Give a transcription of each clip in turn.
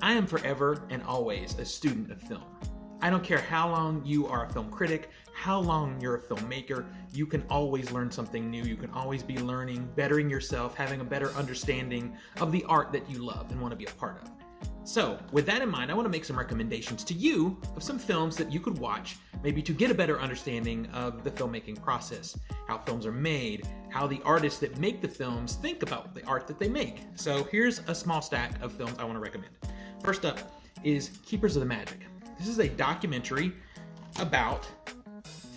I am forever and always a student of film. I don't care how long you are a film critic, how long you're a filmmaker, you can always learn something new. You can always be learning, bettering yourself, having a better understanding of the art that you love and want to be a part of. So, with that in mind, I want to make some recommendations to you of some films that you could watch, maybe to get a better understanding of the filmmaking process, how films are made, how the artists that make the films think about the art that they make. So here's a small stack of films I want to recommend. First up is Keepers of the Magic. This is a documentary about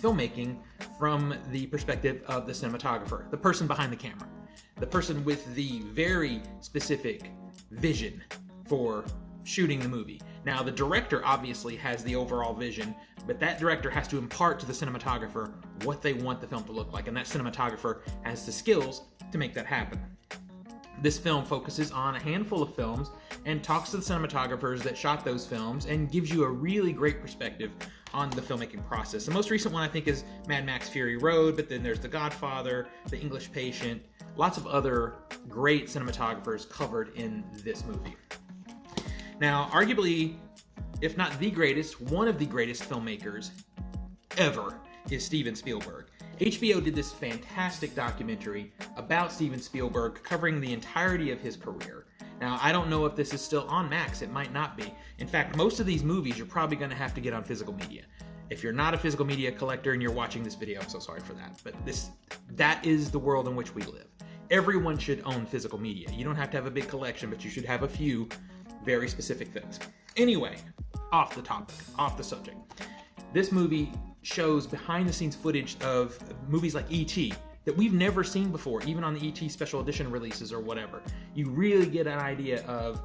filmmaking from the perspective of the cinematographer, the person behind the camera, the person with the very specific vision for shooting the movie. Now, the director obviously has the overall vision, but that director has to impart to the cinematographer what they want the film to look like, and that cinematographer has the skills to make that happen. This film focuses on a handful of films and talks to the cinematographers that shot those films and gives you a really great perspective on the filmmaking process. The most recent one I think is Mad Max Fury Road, but then there's The Godfather, The English Patient, lots of other great cinematographers covered in this movie. Now, arguably, if not the greatest, one of the greatest filmmakers ever is Steven Spielberg. HBO did this fantastic documentary about Steven Spielberg covering the entirety of his career. Now, I don't know if this is still on Max. It might not be. In fact, most of these movies you're probably going to have to get on physical media. If you're not a physical media collector and you're watching this video, I'm so sorry for that. But that is the world in which we live. Everyone should own physical media. You don't have to have a big collection, but you should have a few very specific things. Anyway, off the topic, off the subject. This movie shows behind-the-scenes footage of movies like E.T. that we've never seen before, even on the E.T. special edition releases or whatever. You really get an idea of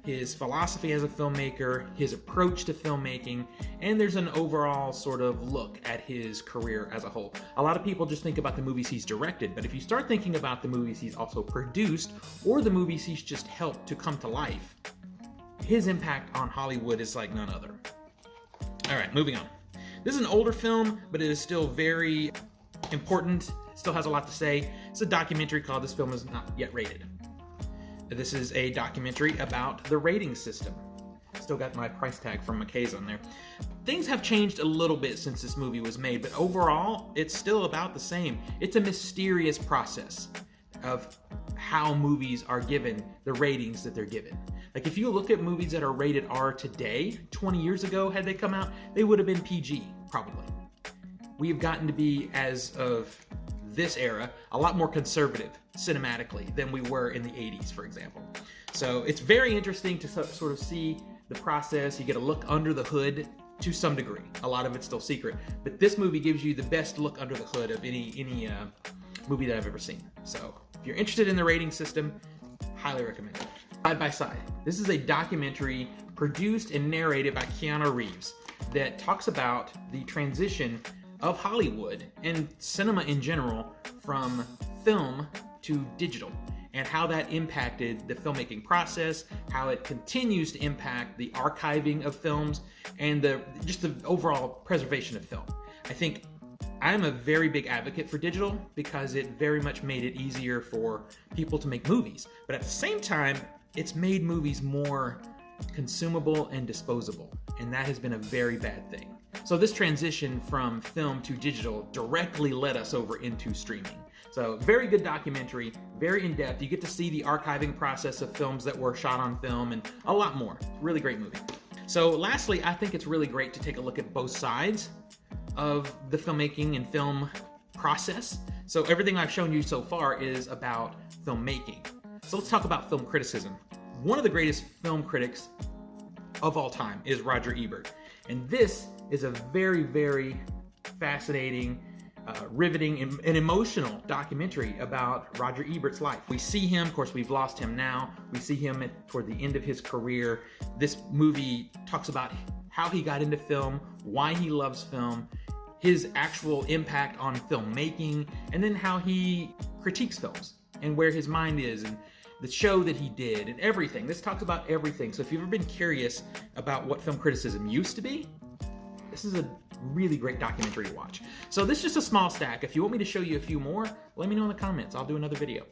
his philosophy as a filmmaker, his approach to filmmaking, and there's an overall sort of look at his career as a whole. A lot of people just think about the movies he's directed, but if you start thinking about the movies he's also produced or the movies he's just helped to come to life, his impact on Hollywood is like none other. All right, moving on. This is an older film, but it is still very important. It still has a lot to say. It's a documentary called This Film Is Not Yet Rated. This is a documentary about the rating system. Still got my price tag from McKay's on there. Things have changed a little bit since this movie was made, but overall, it's still about the same. It's a mysterious process of how movies are given the ratings that they're given. Like if you look at movies that are rated R today, 20 years ago, had they come out, they would have been PG, probably. We've gotten to be, as of this era, a lot more conservative cinematically than we were in the 80s, for example. So it's very interesting to sort of see the process. You get a look under the hood to some degree. A lot of it's still secret, but this movie gives you the best look under the hood of any movie that I've ever seen. So if you're interested in the rating system, highly recommend it. Side by Side. This is a documentary produced and narrated by Keanu Reeves that talks about the transition of Hollywood and cinema in general from film to digital and how that impacted the filmmaking process, how it continues to impact the archiving of films and just the overall preservation of film. I think I'm a very big advocate for digital because it very much made it easier for people to make movies. But at the same time, it's made movies more consumable and disposable. And that has been a very bad thing. So this transition from film to digital directly led us over into streaming. So very good documentary, very in-depth. You get to see the archiving process of films that were shot on film and a lot more. Really great movie. So lastly, I think it's really great to take a look at both sides of the filmmaking and film process. So everything I've shown you so far is about filmmaking. So let's talk about film criticism. One of the greatest film critics of all time is Roger Ebert. And this is a very, very fascinating, riveting, and emotional documentary about Roger Ebert's life. We see him, of course, we've lost him now. We see him toward the end of his career. This movie talks about how he got into film, why he loves film, his actual impact on filmmaking, and then how he critiques films and where his mind is and the show that he did and everything. This talks about everything. So if you've ever been curious about what film criticism used to be, this is a really great documentary to watch. So this is just a small stack. If you want me to show you a few more, let me know in the comments. I'll do another video.